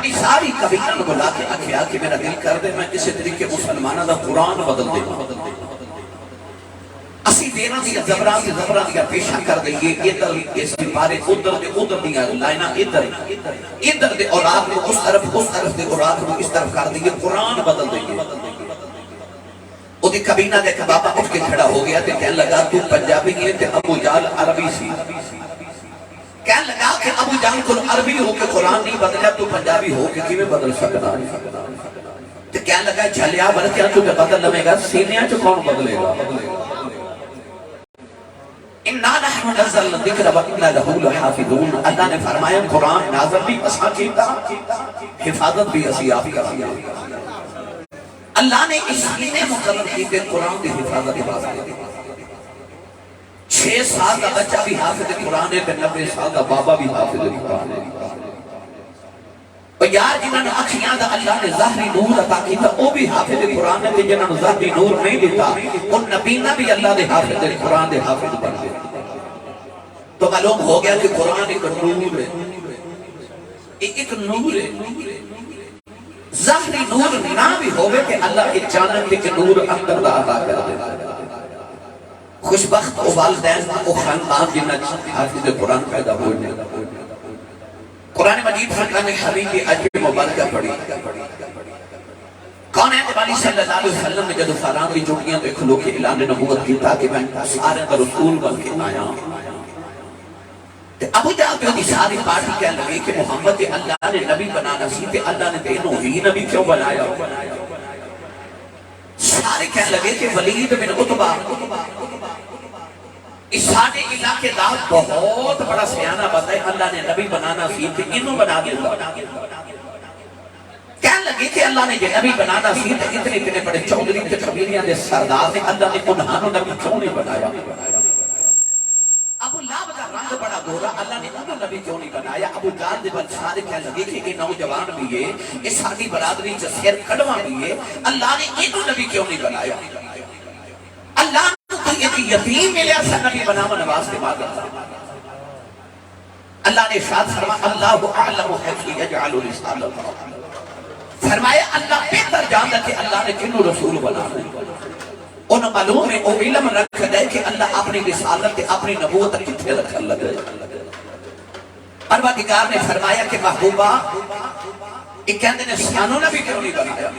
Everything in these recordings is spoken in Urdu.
اپنی ساری قبیلہ کو بلا کے آکھیا کہ میرا دل کر دے میں کسی طریقے مسلمانہ دا قرآن بدل دے اسی دینا دیا زبران دیا پیشہ کر دئیے ادھر اس بارے ادھر دیا لائنہ ادھر دے اولاد کو اس طرف دے اولاد کو اس طرف کر دئیے قرآن بدل دئیے وہ دی کبینہ دے کہ بابا اٹھ کے کھڑا ہو گیا کہ کہنے لگا تو پنجابی ہے کہ ابو جال عربی سی کہنے لگا کہ ابو جال کو عربی ہو کے قرآن نہیں بدلیا تو پنجابی ہو کے کیویں بدل سکتا تو کہنے لگا جھلیا بن کے تو بدل لمے گا سینیاں چو کون بدلے گا اِنَّا نَحْنُ نَزَّلْنَا الذِّكْرَ وَإِنَّا لَهُ لَحَافِظُونَ اللہ نے فرمایا قرآن نازل بھی اساں کیتا حفاظت بھی اسی آپ کا اللہ نے اس لیے مقرر کی کہ قرآن کی حفاظت 6 سال کا بچہ بھی حافظ قرآن ہے 90 سال کا بابا بھی حافظ قرآن ہے اور یار جنہوں نے اکھیاں دا اللہ نے ظاہری نور عطا کیتا وہ بھی حافظ قرآن ہے جنہوں نے ظاہری نور نہیں دیتا ان نبینا بھی اللہ دے حافظ قرآن دے حافظ بن گئے تو معلوم ہو گیا کہ قرآن ایک نور ہے ایک نور ہے ظاہری نور نہ بھی ہوئے کہ اللہ کی جانت کے نور اندر دا عطا کر دے خوشبخت و والدین و خاندان جنہ حافظ قرآن پیدا ہوئے قرآن مجید فرقان حبیب کی عجب مبارکہ پڑھی کون ہے نبی صلی اللہ علیہ وسلم نے جدو فاران کی جوڑیاں تو اکھلو کے اعلان نبوت کی تاکہ میں سارے کا رسول بن کے آیا ابو جہل پہ ساری پارٹی کہہ لگے کہ محمد اللہ نے نبی بنانا سی تے اللہ نے دینوں ہی نبی کیوں بنایا سارے کہہ لگے کہ ولید بن عتبہ اس سارے علاقے دا بہت بڑا سیانہ بتائے اللہ نے نبی بنانا سی تے انہوں بنا دیا کہنے لگے کہ اللہ نے یہ نبی بنانا سی تے اتنے بڑے چودری تے قبیلیاں دے سردار نے اللہ نے انہانوں نبی کیوں نہیں بنایا ابو لہب کا رنگ بڑا گورا اللہ نے انہوں نبی کیوں نہیں بنایا ابو جہل دے بل سارے کہنے لگے کہ یہ نوجوان بھی ہے یہ ساری برادری جو سیر کڑواں بھی ہے اللہ نے انہوں نبی کیوں نہیں بنایا اللہ تو یہ یتیم ملیا سا نبی بناوا نواز کے بعد اللہ نے ارشاد فرمایا اللہ اعلم حیث یجعل رسالۃ فرمایا اللہ بہتر جانتا کہ اللہ نے کنوں رسول بنانا انہوں معلوم ہے وہ علم رکھ دے کہ اللہ اپنی رسالت اپنی نبوت کتنے رکھ لگے پروردگار نے فرمایا کہ محبوبہ ایک کہندے نے سیانوں نے بھی کیوں نہیں بنایا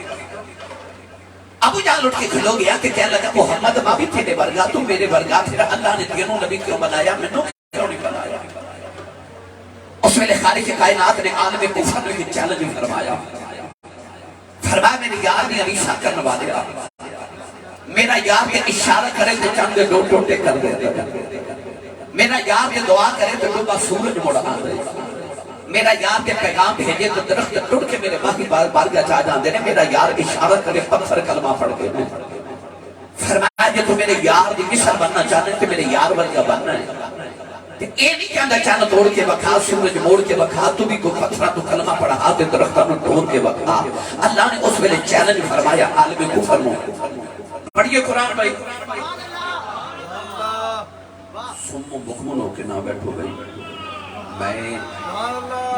ابو جہل اٹھ کے کھلو گیا کہ کہنے لگا محمد ماں بھی تیرے ورگا تو میرے ورگا پھر اللہ نے تینوں نبی کیوں بنایا میں نے کیوں نہیں بنایا اس میں خالق کائنات نے عالم کفر نے چیلنج فرمایا فرمایا میری یار نے عیسیٰ کرنے والے میرا یار کے اشارہ کرے تو چند دو ٹوٹے کر دے میرا یار کے دعا کرے تو ڈوبا سورج مڑا دے میرا یار کے پیغام بھیجے تو درخت ٹوٹ کے میرے باقی بارگاہ چاہ جاندے نے میرا یار اشارہ کرے پتھر کلمہ پڑھ کے فرمایا جے تو میرے یار دی مثل بننا چاہتے ہیں کہ میرے یار ورگا بننا ہے اے نہیں کہندا چاہنا توڑ کے بکھا سورج موڑ کے بکھا تو بھی کو پتھرہ تو کلمہ پڑھا تے درختہ میں توڑ کے بکھا اللہ نے اس ویلے چیلنج فرمایا عالم کفر میں پڑھئے قرآن بھائی سم و بخمن ہو کے نہ بیٹھو گئی میں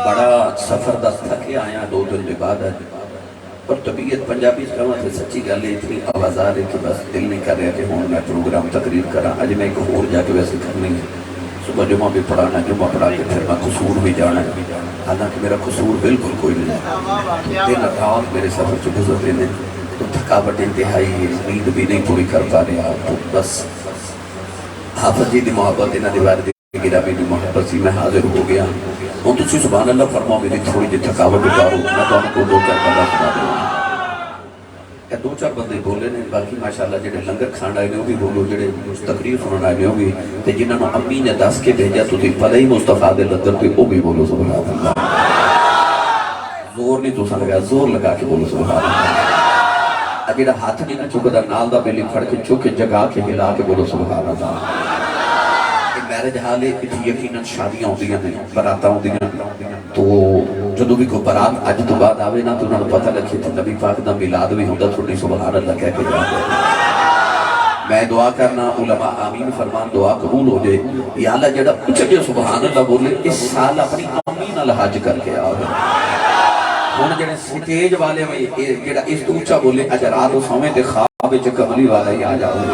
بڑا سفر دست تھکے آیا 2 دن کے بعد اور طبیعت پنجابی کہاں سے سچی گالے اتنی آواز آ رہی کہ بس دل نہیں کر رہا کہ ہوں میں پروگرام تقریر کرا آج میں ایک اور جا کے ویسے کرنی ہے صبح جمعہ بھی پڑھانا جمعہ پڑھا کے پھر میں قصور بھی جانا ہے حالانکہ میرا قصور بالکل کوئی نہیں دن رات میرے سفر سے گزر لینے تو تھکاوٹ انتہائی ہے نیند بھی نہیں پوری کر پا رہا تو بس حافظ جی دی محبت انہاں دی والدی گرامی دی محبت سی میں حاضر ہو گیا ہوں تو سبحان اللہ فرماؤ میری تھوڑی جی تھکاوٹ اتارو میں تو ان کو 2-4 بندہ سنا دوں 2-4 بندے بولے نے باقی ماشاءاللہ جڑے لنگر کھان آئے نے وہ بھی بولو جڑے تقریر سنن آئے نے وہ بھی تے جنہاں نو امی نے دس کے بھیجا تو تھی پتہ ہی مصطفیٰ دے لدر پہ وہ بھی بولو سبحان اللہ زور نہیں تو سن لگا زور لگا کے بولو سبحان اللہ جڑا ہاتھ نہیں نہ چکدا نال دا بیلی پھڑ کے چوک کے جگا کے ہلا کے بولو سبحان اللہ یہ میرج حال ہے یقیناً شادیاں ہوندیاں ہیں براتاں ہوندیاں تو جدوں بھی کوئی برات اج تو بعد آوے نا تو انہاں نوں پتہ لگے تے نبی پاک دا میلاد بھی ہوندا تھوڑی سبحان اللہ کہہ کے جاندے میں دعا کرنا علماء آمین فرمان دعا قبول ہو جائے یا اللہ جڑا اچھے سبحان اللہ بولے اس سال اپنی امی نال حج کر کے آوے ہن جڑے سٹیج والے میں جڑا اس تو اونچا بولے اجر رات سویں تے خواب وچ کملی والا ہی آ جاوے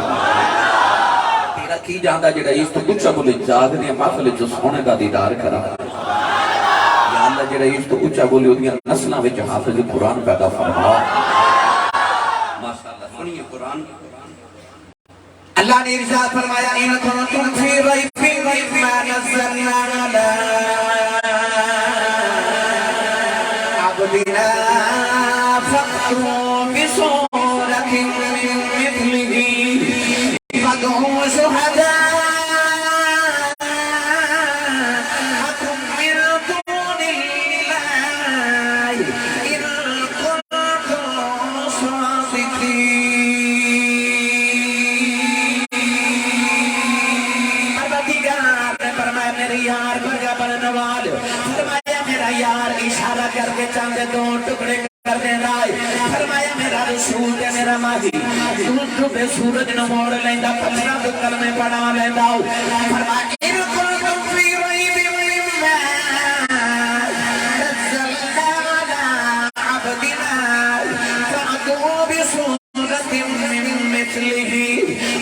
تیرا کی جاندا جڑا اس تو اونچا بولے جاگنے محفل وچ سونے دا دیدار کرا یا اللہ جڑا اس تو اونچا بولے اودیاں نسلاں وچ حافظ قرآن پیدا فرما ماشاءاللہ سنیے قرآن اللہ نے ارشاد فرمایا ان کنتم فی ریب مما نزلنا علی عبدنا فأتوا بسورة من مثله فادعوا شهداءكم من دون الله إن كنتم صادقين پروردگار نے فرمایا میرے یار برگا بننے والے فرمایا میرا یار اشارہ کر کے چاندے دو ٹکڑے کر دے رائے فرمایا میرا رسول تے میرا ماہی تو بے سورج نہ موڑ لیندہ پچھنا تو کلمے پڑھا لیندہ فرمایا ان کنتم فی ریب مما نزلنا علی عبدنا فأتوا بسورة من مثله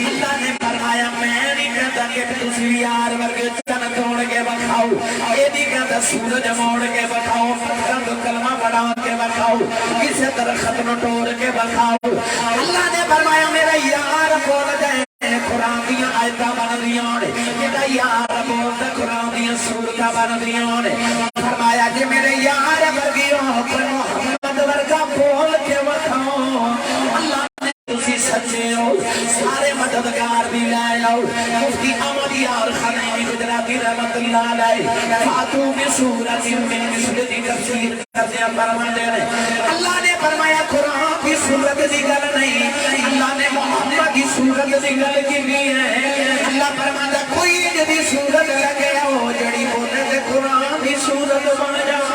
اللہ نے فرمایا میں نہیں کہتا کہ تسی یار ورگے چن توڑ کے بکھاؤ یہ نہیں کہتا سورج موڑ کے بکھاؤ پتھر تو کلمہ پڑھا کے بکھاؤ کسی طرح ختم توڑ کے بکھاؤ اللہ نے فرمایا میرا یار بول جائے قرآن دیا آیتہ بن دیاں نے میرا یار بول دے قرآن دیا سورتہ بن دیاں نے فرمایا کہ میرے یار ورگیوں پر محمد ورگا بول کے بکھاؤ اللہ تسی سچے ہو سارے مددگار بھی لائے ہو مفتی احمد یار خانیمی گجراتی رحمت اللہ علیہ فاتو میں سورت میں مثل دی تفسیر کرتے ہیں فرمان دے رہے اللہ نے فرمایا قرآن کی سورت دی گل نہیں اللہ نے محمد کی سورت دی گل کی بھی ہے اللہ فرماتا کوئی جدی سورت لگے ہو جڑی بولے تھے قرآن کی سورت بن جاؤ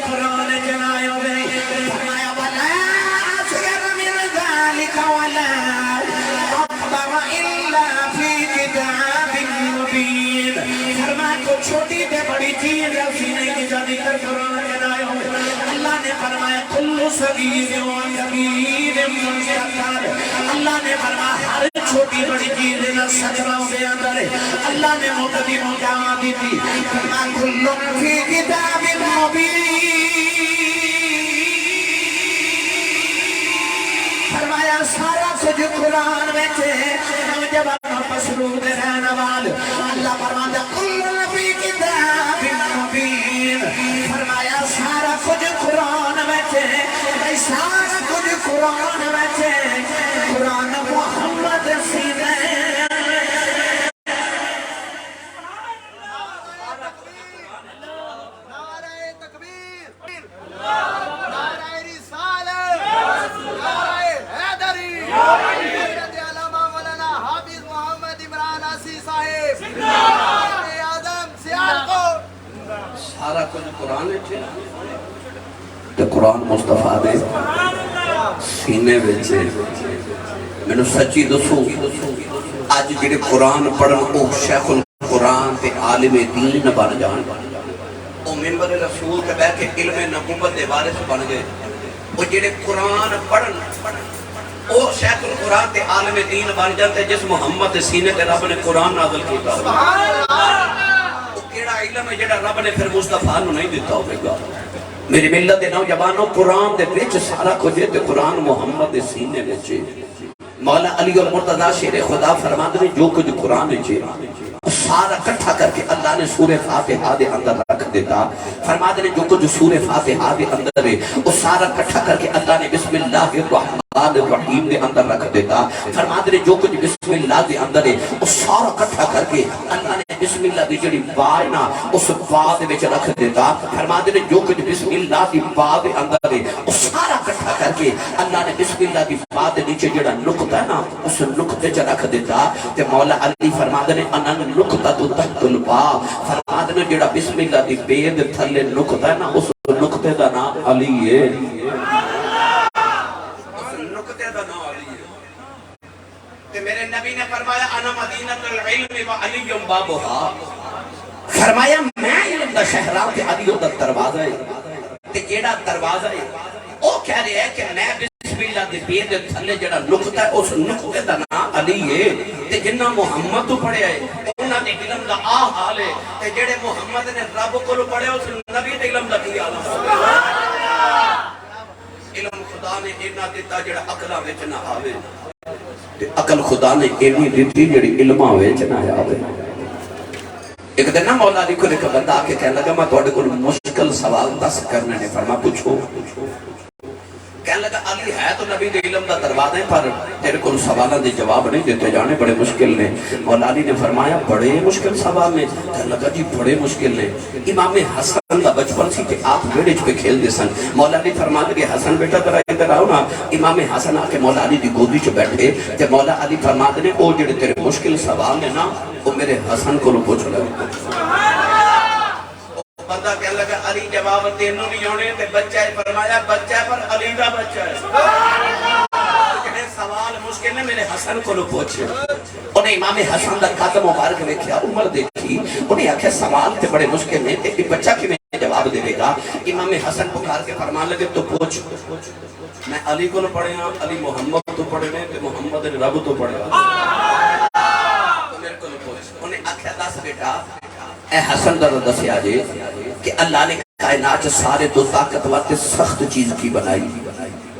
قرآن جنائیوں میں فرمایا وَلَا أَصْغَرَ مِنْ ذَلِكَ وَلَا أَكْبَرَ إِلَّا فِي كِتَابٍ مُبِينٍ فرمایا کو چھوٹی تے بڑی چیز ایسی نہیں کہ جا ذکر قرآن جنائیوں میں اللہ نے فرمایا كُلُّ صَغِيرٍ وَكَبِيرٍ مُسْتَقَرٍ اللہ نے فرمایا ہر چھوٹی بڑی چیز نہ سجراؤں دے اندر ہے اللہ نے مقدموں کیا دی تھی فرمایا كُلُّ فِي كِتَابٍ مُبِينٍ فرمایا سارا کچھ قرآن میں چھے نوجوانوں پسرود رہنا وال اللہ فرماتا کل فی کتاب مبین فرمایا سارا کچھ قرآن میں چھے سارا کچھ قرآن میں چھے قرآن محمد سینے سارا کچھ قرآن ہے تو قرآن مصطفیٰ دے سینے ویچے میں نے سچی دسو آج جڑے قرآن پڑھن او شیخ القرآن تے عالم دین بن جان او منبر رسول کے بیٹھ کے علم نبوت دے وارث بن گئے او جڑے قرآن پڑھن او شیخ القرآن تے عالم دین بن جانتے جس محمد سینے تے رب نے قرآن نازل کیتا کیڑا علم ہے جڑا رب نے پھر مصطفیٰ نو نہیں دیتا ہوئے گا میری ملت دے نوجوانوں قرآن دے وچ سارا کچھ ہے تے قرآن محمد دے سینے وچ مولا علی المرتضی شیر خدا فرماندے نے جو کچھ قرآن وچ سارا کٹھا کر کے اللہ نے سورہ فاتحہ دے اندر رکھ دیتا فرماتے نے جو کچھ سورہ فاتحہ دے اندر ہے وہ سارا کٹھا کر کے اللہ نے بسم اللہ الرحمن الرحمن الرحیم دے اندر رکھ دیتا. فرماتے نے جو کچھ بسم اللہ دے اندر ہے وہ سارا کٹھا کر کے اللہ نے بسم اللہ دی جڑی با ہے نا اس با دے وچ رکھ دیتا. فرماتے نے جو کچھ بسم اللہ دی با دے اندر ہے وہ سارا کٹھا کر کے اللہ نے بسم اللہ دی با دے نیچے جڑا نقطہ ہے نا اس نقطے چ رکھ دیتا. تے مولا علی فرماتے نے ان نقطہ تو تحت البا. فرماتے نے جڑا بسم اللہ دی بے دے تھلے نقطہ ہے نا اس نقطے دا نام علی ہے. میرے نبی نے فرمایا انا مدینۃ العلم و علی بابھا. فرمایا میں علم دا شہر ہوں تے علی دا دروازہ ہے. تے جیڑا دروازہ ہے او کہہ رہا ہے کہ میں بسم اللہ دے بے دے تھلے جڑا نقطہ ہے اس نقطے دا نام علی ہے. تے جنہ محمد تو پڑھیا ہے انہاں دے علم دا آ حال ہے. تے جڑے محمد نے رب کولوں پڑھیا اس نبی دے علم دا کی حال ہے. علم خدا نے اینا دیتا جڑا عقلاں وچ نہ آوے. عقل خدا نے اینی دیتی جڑی علماں وچ نہ آوے. ایک دن نا مولا علی کو ایک بندہ آ کے کہنے لگا میں تواڈے کول مشکل سوال دس کرنے نے. فرمایا پوچھو. کہنے لگا علی ہے تو نبی دے علم دا دروازہ ہے پر تیرے کول سوالاں دے جواب نہیں دیتے جانے بڑے مشکل نے. مولا علی نے فرمایا بڑے مشکل سوال نے. کہنے لگا جی بڑے مشکل نے. امام حسن دا بچپن سی تے آپ ویڑے پہ کھیل دے سن. مولا علی فرمایا کہ حسن بیٹا ذرا ادھر آؤ نا. امام حسن آ کے مولا علی دی گودی چ بیٹھے تے مولا علی فرماتے نے او جڑے تیرے مشکل سوال نے نا وہ میرے حسن کو پوچھ لے. بندہ کہنے لگا علی جواب تینوں نہیں ہونے تے بچہ ہے. فرمایا بچہ ہے پر علی دا بچہ ہے. سوال مشکل نے میرے حسن کو پوچھے. انہیں امام حسن دا قد مبارک ویکھیا عمر دیکھی. انہیں آکھیا سوال تے بڑے مشکل نے تے بچہ کیویں جواب دے گا. امام حسن پکار کے فرمان لگے تو پوچھ. میں علی کو پڑھے ہاں علی محمد تو پڑھے نے تے محمد رب تو پڑھے ہاں. تو میرے کو پوچھ. انہیں آکھیا دس بیٹا اے حسن دا دسیا جے کہ اللہ نے کائنات سارے دو طاقتور تے سخت چیز کی بنائی.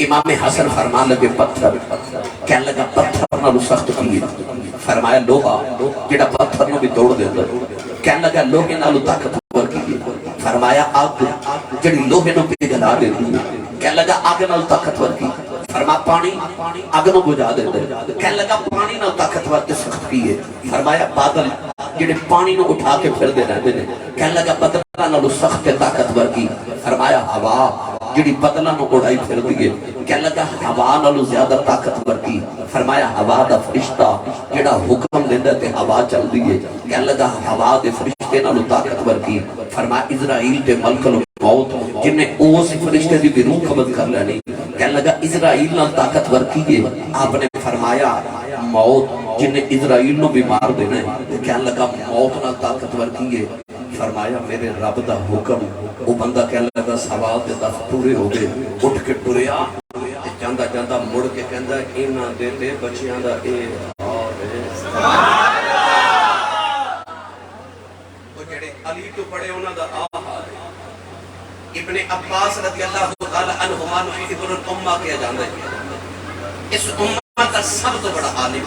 امام حسن فرمان لگے پتھر. کہنے لگا پتھر نالو سخت کی. فرمایا لوہا جڑا پتھر نو بھی توڑ دیندا. کہنے لگا لوہے نالو طاقتور کی. فرمایا آگ جڑی لوہے نو پگھلا دیندی. کہنے لگا آگ نالو طاقتور کی. فرمایا پانی آگ نو بجھا دیندا. کہنے لگا پانی نالو طاقتور تے سخت کی ہے. فرمایا بادل جڑے پانی نو اٹھا کے پھر دے رہندے نے. کہنے لگا بدلاں نالو سخت تے طاقتور کی. فرمایا ہوا جڑی بدلاں نو اڑائی پھر دی ہے. کہنے لگا ہوا نالو زیادہ طاقتور کی. فرمایا ہوا دا فرشتہ جڑا حکم دیندا تے ہوا چلدی ہے. کہنے لگا ہوا دے فرشتے نالو طاقتور کی. فرمایا اسرائیل تے ملک الموت جن نے اس فرشتے دی بھی روح قبض کر لینی. کہنے لگا اسرائیل نال طاقتور کی ہے. آپ نے فرمایا موت جن نے اسرائیل نو بیمار دینا ہے. کہنے لگا موت نال طاقتور کی ہے. فرمایا میرے رب دا حکم. وہ بندہ کہنے لگا سوال تے 10 پورے ہو گئے. اٹھ کے ٹریا جاندا جاندا مڑ کے کہندا انہاں دے تے بچیاں دا اے حال ہے. او جڑے علی تو پڑھے انہاں دا آ حال ہے. ابن عباس رضی اللہ تعالی عنہما نو ابن الامہ کہا جاندا ہے. اس امت کا سب تو بڑا عالم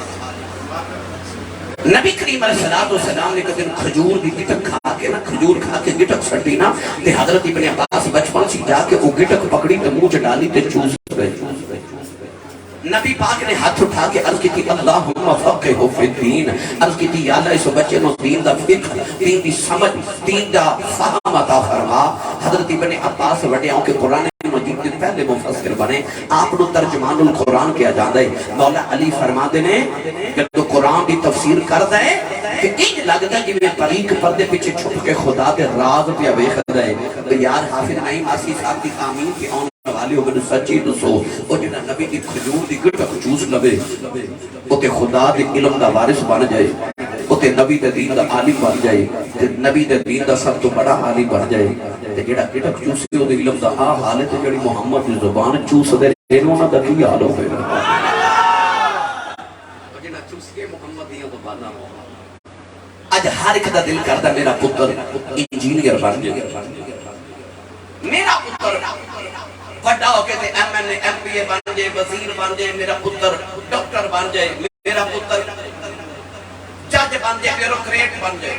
نبی کریم علیہ السلام نے ایک دن کھجور دی گٹک کھا کے نا کھجور کھا کے گٹک سٹی نا تے حضرت ابن عباس بچپن سی جا کے وہ گٹک پکڑی تے منہ چ ڈالی تے چوس رہے. نبی پاک نے ہاتھ اٹھا کے عرض کی تھی اللہم فقہہ فی الدین. عرض کی تھی یا اللہ اس بچے نو دین دا فقہ دین دی سمجھ دین دا فہم عطا فرما. حضرت ابن عباس وڈیاں کہ قرآن مجید کے پہلے مفسر بنے. آپ نو ترجمان القرآن کیا جاندا ہے. مولا علی فرماندے نے جب قرآن دی تفسیر کردا ہے کہ انج لگدا جویں طریق پردے پیچھے چھپ کے خدا دے راز پیا ویکھدا ہے. تو یار حافظ نعیم آسی صاحب دی آمین کی آن والے ہو سچی دسو او جڑا نبی دی کھجور دی گٹک چوس لوے او تے خدا دے علم دا وارث بن جائے. او تے نبی دے دین دا عالم بن جائے. تے نبی دے دین دا سب تو بڑا عالم بن جائے. تے جڑا گٹک چوسے او دے علم دا آ حال ہے تے جڑی محمد دی زبان چوس دے انہاں دا کی حال ہوے گا. او جڑا چوس کے محمد دی زباناں اج ہر ایک دا دل کردا میرا پتر انجینئر بن جائے. میرا پتر بڑا ہو کے M N A M P A بن جائے وزیر بن جائے. میرا پتر ڈاکٹر بن جائے. میرا پتر جج بن جائے بیوروکریٹ بن جائے.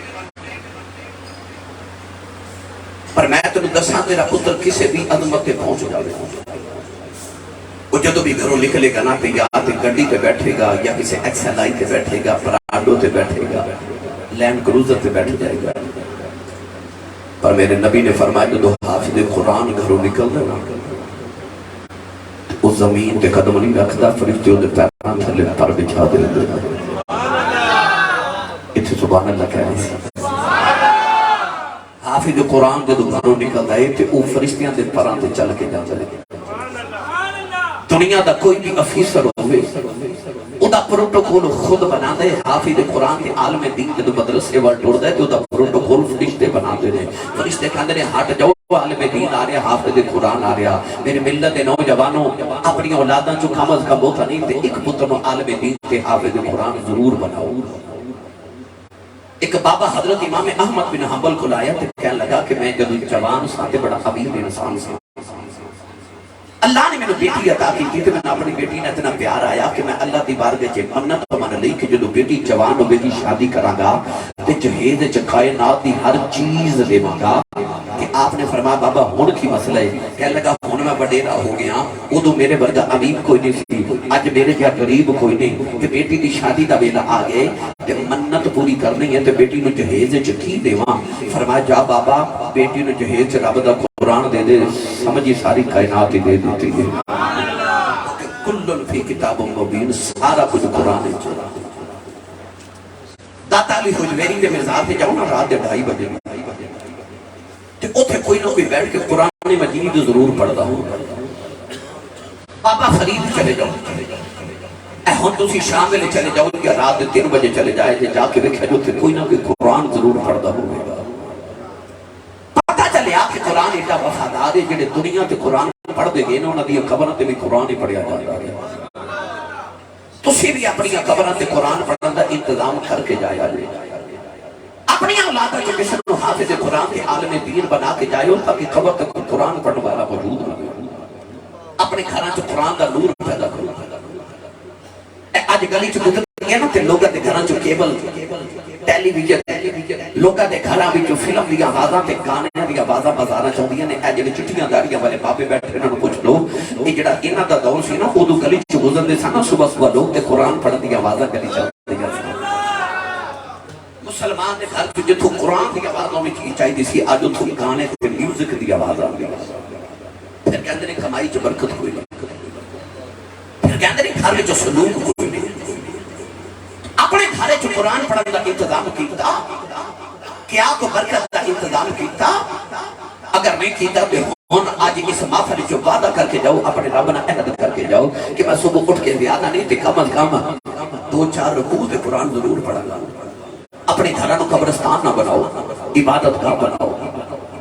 پر میں تینوں دساں تیرا پتر کسی بھی عظمت تے پہنچ جائے. وہ جدو بھی گھروں نکلے گا نا تو یا تو گڈی پہ بیٹھے گا یا کسی ایکسل آئی پہ بیٹھے گا پراڈو پہ بیٹھے گا لینڈ کروزر پہ بیٹھ جائے گا پر میرے نبی نے فرمایا جدو حافظ قرآن گھروں نکل دے نا اس زمین پہ قدم نہیں رکھتا فرشتے دے پیران تھلے پر بچھا دے اتھے سبحان اللہ کہہ رہی سی حافظ قرآن جدو گھروں نکل دے تے او فرشتیاں دے پران تے چل کے جاتا لگے دنیا دا کوئی بھی افیسر ہوئے او دا پروٹوکول خود بنا دے حافظ قرآن کے عالم دین جدو مدرسے وال ٹوڑ دے تو دا پروٹوکول فرشتے بنا دے فرشتے کہندے نے ہٹ جاؤ عالم دین آ رہا حافظ قرآن آ رہا میرے ملت نوجوانوں اپنی اولاداں جو کم از کم ہوتا نہیں تے ایک پتر نو عالم دین تے حافظ قرآن ضرور بناؤ ایک بابا حضرت امام احمد بن حنبل کو لایا تے کہنے لگا کہ میں جب جوان ساتھ بڑا حبیب انسان سے اللہ نے میں نے بیٹی عطا کی تھی تو میں نے اپنی بیٹی نے اتنا پیار آیا کہ میں اللہ دی بارگاہ چے منت تو من لئی کہ جدو بیٹی جوان ہو بیٹی شادی کراں گا تے جہیز وچ کائنات دی ہر چیز دیواں گا کہ آپ نے فرمایا بابا ہن کی مسئلہ ہے کہنے لگا ہن میں وڈیرا ہو گیا اودوں میرے ورگا امیر کوئی نہیں سی اج میرے جا غریب کوئی نہیں کہ بیٹی دی شادی دا ویلا آ گئے تے منت پوری کرنی ہے تے بیٹی نو جہیز وچ کی دیواں فرمایا جا بابا بیٹی نو جہیز وچ رب دا قرآن دے دے سمجھی ساری کائنات ہی دے دیتی ہے کلن فی کتاب مبین سارا کچھ قرآن ہے داتا علی حجویری دے مزار تے جاؤ نا رات دے 2:30 بجے تے اوتھے کوئی نہ کوئی بیٹھ کے قرآن مجید ضرور پڑھدا ہوں بابا فرید چلے جاؤ اے ہن تسی شام ویلے چلے جاؤ کہ رات دے 3 بجے چلے جائے تے جا کے ویکھیا جو تے کوئی نہ کوئی قرآن ضرور پڑھدا ہوگا لیا کہ قرآن ایڈا وفادار ہے جڑے دنیا تے قرآن پڑھ دے گئے نا انہاں دی قبراں تے بھی قرآن ہی پڑھیا جاتا ہے تسی بھی اپنی قبراں تے قرآن پڑھن دا انتظام کر کے جایا جے اپنی اولاداں جو کسی نو حافظ قرآن کے عالم دین بنا کے جائے تاکہ قبر تک قرآن پڑھنے والا موجود رہے اپنے گھراں چ قرآن دا نور پیدا کرو اج گلی چ گزر گیا نا تے لوگاں دے گھراں چ کیبل ٹیلی ویژن لوگاں دے گھراں وچ فلم دی آوازاں تے گانے دی آوازاں بازاراں چوندیاں نے اے جڑے چٹیاں داڑیاں والے بابے بیٹھے انہاں نوں پوچھ لو اے جڑا انہاں دا دور سی نا اودوں گلی چ گزردے سن صبح صبح لوگ تے قرآن پڑھن دی آوازاں گلی چوندیاں سن مسلمان دے گھر وچ جتھوں قرآن دی آوازاں وچ کی چاہیے سی اج اوتھوں گانے تے میوزک دی آوازاں آندی پھر کہندے نے کمائی چ برکت کوئی نہیں پھر کہندے نے گھر وچ سلوک کوئی نہیں اپنے گھر وچ قرآن پڑھن دا انتظام کیتا کیا کو برکت دا انتظام کیتا اگر نہیں کیتا تو ہن آج اس محفل جو وعدہ کر کے جاؤ اپنے رب نال عہد کر کے جاؤ کہ میں صبح اٹھ کے زیادہ نہیں تے کم از کم 2-4 رکوع تے قرآن ضرور پڑھا گا اپنے گھراں نو قبرستان نہ بناؤ عبادت گاہ بناؤ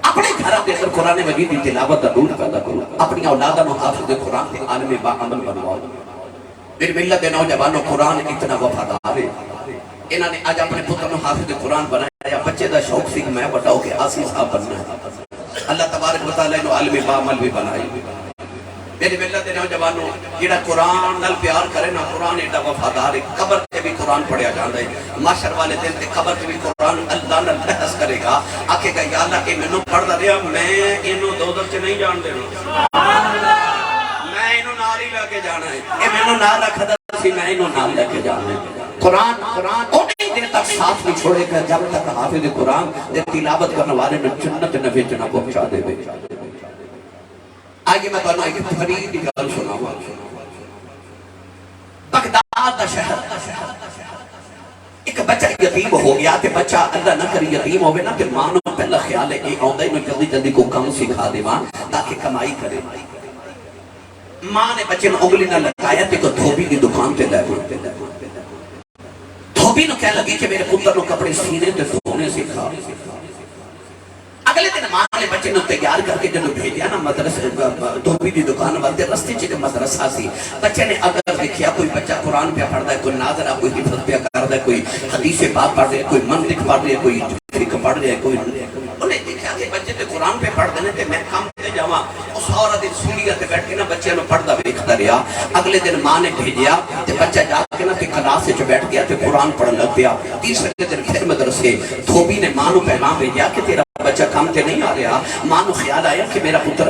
اپنے گھراں دے اندر قرآن مجید دی تلاوت دا نور پیدا کرو اپنی اولاداں نو حافظ قرآن تے عالم با عمل بنواؤ میری ملت دے نوجوانوں قرآن اتنا وفادار ہے انہاں نے آج اپنے پتر نو حافظ قرآن بنایا بچے دا شوق سی میں بتاؤ کہ آسی صاحب بننا ہے اللہ تبارک و تعالی نے عالم با عمل بھی بنائی میری ملت دے نوجوانوں جڑا قرآن نال پیار کرے نا قرآن ایڈا وفادار ہے قبر تے بھی قرآن پڑھیا جاندا ہے محشر والے دن تے قبر تے بھی قرآن اللہ نال بحث کرے گا آکھے گا یا اللہ اے مینوں پڑھدا رہیا میں اینو دوزخ چ نہیں جان دینا سبحان اللہ میں اینو نال ہی لے کے جانا ہے اے مینوں نال رکھدا سی میں اینو نال لے کے جانا ہے قرآن اونی دیر تک ساتھ نہیں چھوڑے گا جب تک حافظ قرآن دے تلاوت کرنے والے نو جنت نہ بھیجنا پہنچا دے بے آگے میں بنا ایک فرید کی گل سناؤں بغداد دا شہر ایک بچہ یتیم ہو گیا تے بچہ اللہ نہ کری یتیم ہوئے نا پھر ماں نو پہلا خیال ہے کہ آؤں دے انہوں جلدی جلدی کو کم سکھا دے ماں تاکہ کمائی کرے ماں نے بچے میں انگلی نہ لگایا تے کو دھوبی کی دکان تے لے گئے دھوبی نو کہہ لگی کہ میرے پتر نو کپڑے سینے تے دھونے سکھا اگلے دن ماں نے بچے نو تیار کر کے جنہوں بھیجیا نا مدرسے دھوبی دی دکان والدے رستے چکے مدرسہ سی بچے نے اگر دیکھیا کوئی بچہ قرآن پہ پڑھ ہے کوئی ناظرہ کوئی حفظ پہ کر ہے کوئی حدیث پاک پڑھ ہے کوئی منطق پڑھ ہے کوئی فقہ پڑھ ہے کوئی انہیں دیکھا کہ بچے تے قرآن پہ پڑھ دینے تے میں کام تے جاواں اس سارا دن سولیہ تے بیٹھ کے نا بچے نو پڑھدا ویکھدا رہیا اگلے دن ماں نے بھیجیا تے بچہ جا کے نا تے کلاس وچ بیٹھ گیا تے قرآن پڑھن لگ پیا تیسرے دن پھر مدرسے دھوبی نے ماں نو پیغام بھیجا کہ تیرا بچہ کام تے نہیں آ رہا ماں نو خیال آیا کہ میرا پتر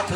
8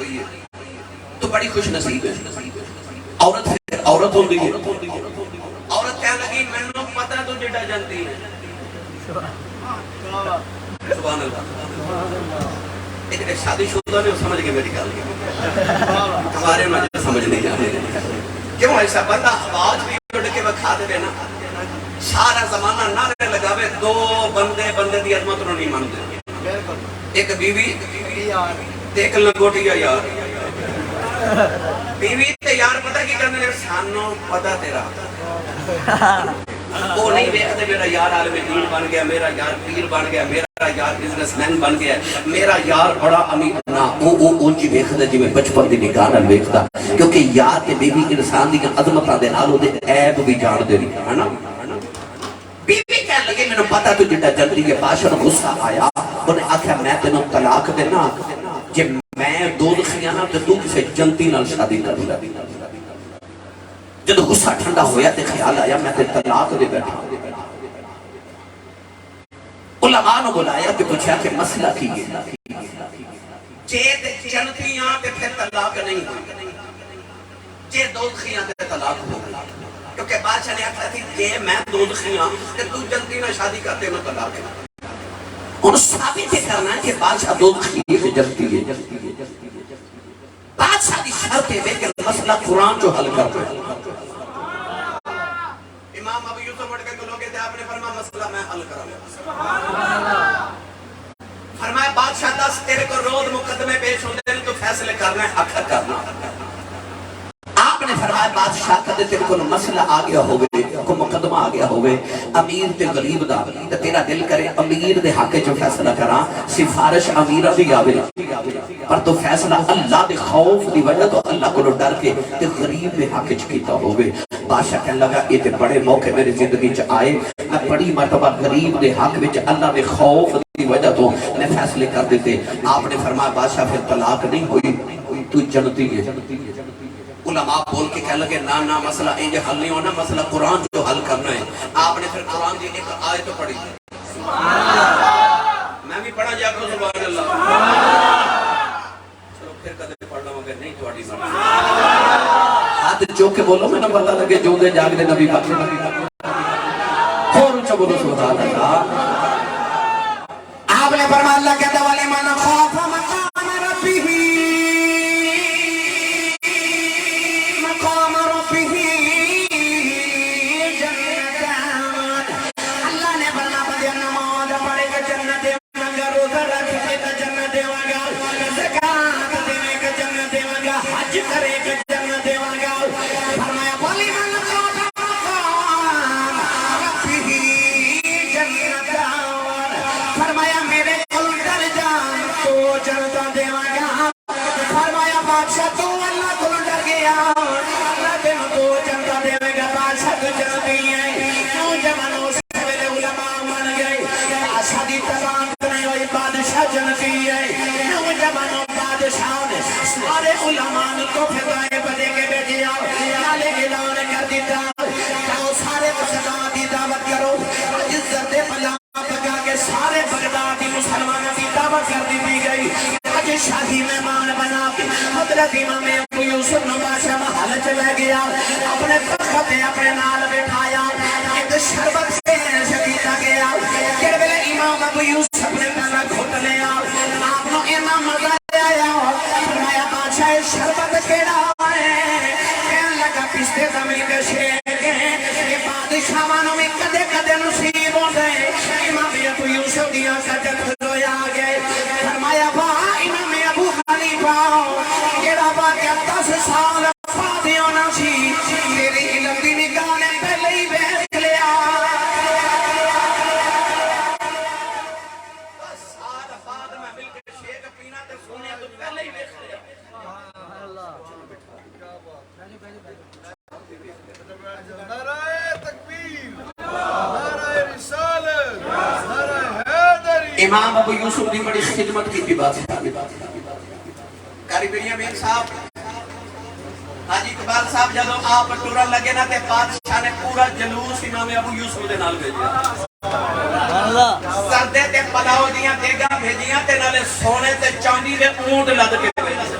ہوئی ہے تو بڑی خوش نصیب ہے. عورت پھر عورت ہوندی ہے. عورت کہنے لگی مینوں پتہ تو جڑا جانتی ہے. سبحان اللہ. ایک شادی شدہ نے سمجھ کے میری گل ہمارے مجھے سمجھ نہیں جانے کیوں ایسا بندہ آواز بھی اڑ کے بکھا دے نا سارا زمانہ نعرے لگاوے دو بندے بندے دی عظمت نو نہیں مانتے. ایک بیوی ایک لنگوٹیا یار. بیوی تے یار پتہ کی کرنے سانو پتہ تیرا وہ نہیں دیکھتے میرا یار عالم دین بن گیا, میرا یار پیر بن گیا, میرا یار بزنس مین بن گیا, میرا یار بڑا امیر. نہ اونجی ویکھدا جویں بچپن دی نگاہ نال ویکھدا کیونکہ یار تے بیوی انسان دی عظمتاں دے نال اودے عیب بھی جان دے نہیں ہے نا. بیوی کہنے لگے مینوں پتہ تو جڑا جلدی ہے. بادشاہ نوں غصہ آیا, انہیں آکھیا میں تینوں طلاق دینا جے میں دوزخیاں ہاں تے تو کسے جنتی نال شادی کر لے. جب غصہ ٹھنڈا ہویا تے خیال آیا میں تے طلاق دے بیٹھا. علماء نے بلایا کہ پوچھا کہ مسئلہ کی ہے جے جنتیاں تے پھر طلاق نہیں ہوئی, جے دوزخیاں تے طلاق ہو گئی. کیونکہ بادشاہ نے کہا تھی جے میں دوزخیاں تے تو جنتی نہ شادی کرتے میں طلاق ہے. ان ثابت کرنا ہے کہ بادشاہ دوزخی ہے کہ جنتی ہے. بادشاہ دی شرط ہے کہ مسئلہ قرآن جو حل کر دے. امام ابو یوسف اٹھ کے کھلو گے تھے, آپ نے فرمایا مسئلہ میں حل کرا لیا. فرمایا بادشاہ دس تیرے کو روز مقدمے پیش ہوتے ہیں تو فیصلے کرنا ہے, حق کرنا. آپ نے فرمایا بادشاہ کدے تیرے کو مسئلہ آ گیا ہوئے, کو مقدمہ آ گیا ہوئے امیر تے غریب دا, تے تیرا دل کرے امیر دے حق جو فیصلہ کراں, سفارش امیرہ دی آوے پر تو فیصلہ اللہ دے خوف دی وجہ تو اللہ کو ڈر کے تے غریب دے حق چ کیتا ہوئے. بادشاہ کہنے لگا یہ تے بڑے موقع میری زندگی چ آئے, میں بڑی مرتبہ غریب دے حق وچ اللہ دے خوف دی وجہ تو میں فیصلے کر دیتے. آپ نے فرمایا بادشاہ پھر طلاق نہیں ہوئی, تو جنتی ہے. علماء بول کے کہہ لگے نا مسئلہ انج حل نہیں ہونا, مسئلہ قرآن جو حل کرنا ہے. آپ نے پھر قرآن دی ایک آیت پڑھی, میں بھی پڑھا جا کروں سبحان اللہ. چلو پھر کدے پڑھ لوں اگر نہیں تھوڑی مرضی. ہاتھ چوک کے بولو میں نہ پتہ لگے جو دے جاگ دے نبی پاک اور اونچا بولو سبحان اللہ. آپ نے فرمایا اللہ کہتا وَلِمَنْ خَافَ مَقَامَ رَبِّهِ جنتان. اللہ نے فرمایا بندے نماز پڑھے گا جنت مانگا, روزہ رکھے گا جنت مانگا, زکات دینے کا جنت مانگا, حج کرے گا جنت مانگا. فرمایا وَلِمَنْ خَافَ مَقَامَ رَبِّهِ جنتان. فرمایا میرے کل ڈر جان تو جنتا دیواں گا. فرمایا بادشاہ تو اللہ کو ڈر گیا, اللہ تینوں تو جنتا دیوے گا. بادشاہ تو جنتی ہے. نوجوانوں سے پہلے علماء مان گئے بادشاہ دی طلاق نہیں ہوئی, بادشاہ جنتی ہے. نوجوانوں بادشاہ نے سارے علماء کو پھیلائے بدے کے بھیجیا, نالے اعلان کر دیتا کہو سارے مسلمان دی دعوت کرو. عزت بلا پکا کے سارے بغدادی مسلمانوں کی دعوت کر دی گئی. آج شاہی مہمان بنا کے حضرت امام ابو یوسف نو بادشاہ محل چلے گیا, اپنے تخت اپنے نال بٹھایا, ایک شربت سے شکیتا گیا. کہ ویلے امام ابو یوسف نے پہلا گھٹ لیا, آپ نو امام مزہ آیا. فرمایا بادشاہ شربت کیڑا ہے؟ کہنے لگا پستے زمین کے شیک ہیں, یہ بادشاہانوں میں کدے کدے نصیب ہوتے ہیں. امام ابو یوسف دیا سجد کھلویا گئے. فرمایا واہ امام ابو حنیفہ کیڑا واقعہ 10 سال فاضی ہونا سی, تیری علم دی نگاہ نے پہلے ہی بیٹھ لیا. 10 سال بعد میں مل کے شیک پینا تے سونے تو پہلے ہی بیٹھ لیا. نعرہ تکبیر, نعرہ رسالت, نعرہ حیدری. امام ابو یوسف نے بڑی خدمت کی تھی. بات کاری بڑیاں میر صاحب حاجی اقبال صاحب جدو آپ ٹورن لگے نا تے بادشاہ نے پورا جلوس امام ابو یوسف دے نال بھیجیا. سردے تے پلاؤ دیاں دیگاں بھیجیاں تے نالے سونے تے چاندی دے اونٹ لد کے بھیجے.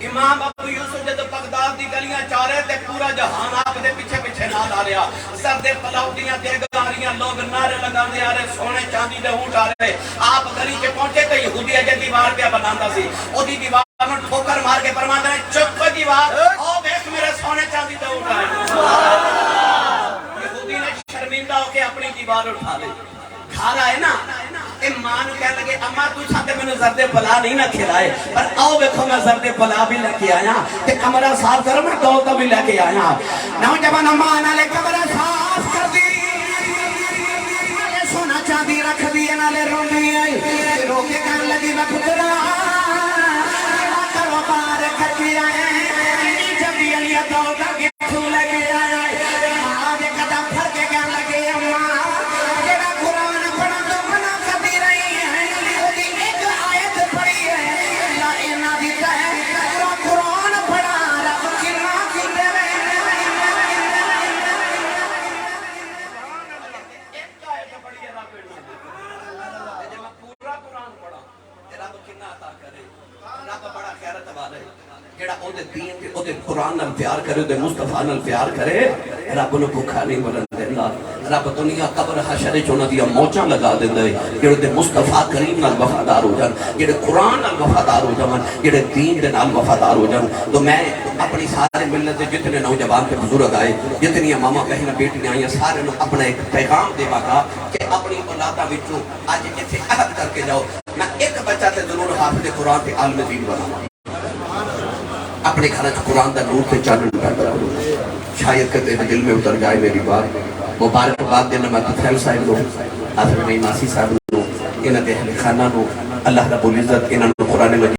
امام ابو یوسف جب بغداد دی گلیاں چاہ رہے تے پورا جہان آپ دے پیچھے پیچھے نال آ رہا سر دے پلاؤٹیاں دیگاں آ رہیاں لوگ نعرے لگا دے آ رہے سونے چاندی دے اونٹ آ رہے آپ گلی کے پہنچے تے یہودی اجے دیوار پہ بناندا سی او دی دیوار نوں ٹھوکر مار کے فرماندا ہے چپ دیوار او دیکھ میرے سونے چاندی دے اونٹ آئے یہودی نے شرمندہ ہو کے اپنی دیوار اٹھا لی گھر آئے نا اے ماں نوں کہنے لگے اما تو ساتھ میں زرد پلا نہیں نہ کھلائے پر آؤ دیکھو میں زرد پلا بھی لے کے آیا تے کمرہ صاف کرو میں دولت بھی لے کے آیا نوجوان اما نالے کمرہ صاف کر دی سونا چاندی رکھ دی نالے رو دی رو کے کہنے لگی میں پترا کرو بار کر کے آئے جب بھی علی دولت کی پھول لے کے آیا ماں دے قدم پھر کے کہنے لگے اما جڑا او دے دین تے او دے قرآن نال پیار کرے او دے مصطفیٰ نال پیار کرے رب نو بھوکا نہیں مرن دیندا رب دنیا قبر حشر وچ انہاں دیاں موجاں لگا دیندا ہے جڑے دے مصطفیٰ کریم نال وفادار ہو جان جڑے قرآن نال وفادار ہو جان جڑے دین دے نال وفادار ہو جان تو میں اپنی سارے ملت دے جتنے نوجوان تے بزرگ آئے جتنی ماما بہن بیٹیاں آئیں سارے نو اپنا ایک پیغام دیوا گا کہ اپنی اولاداں وچوں اج ایتھے عہد کر کے جاؤ میں ایک بچہ تے ضرور حافظ قرآن تے عالم دین بناواں اپنے گھر قرآن دا نور تے چانن پیدا کرو شاید کہ تیرے دل میں اتر جائے میری بات مبارکباد دینا میں تفیل صاحب نو آدھر نئی ماسی صاحب نو انہ دے اہل خانہ نو اللہ رب العزت انہ نو قرآن مجید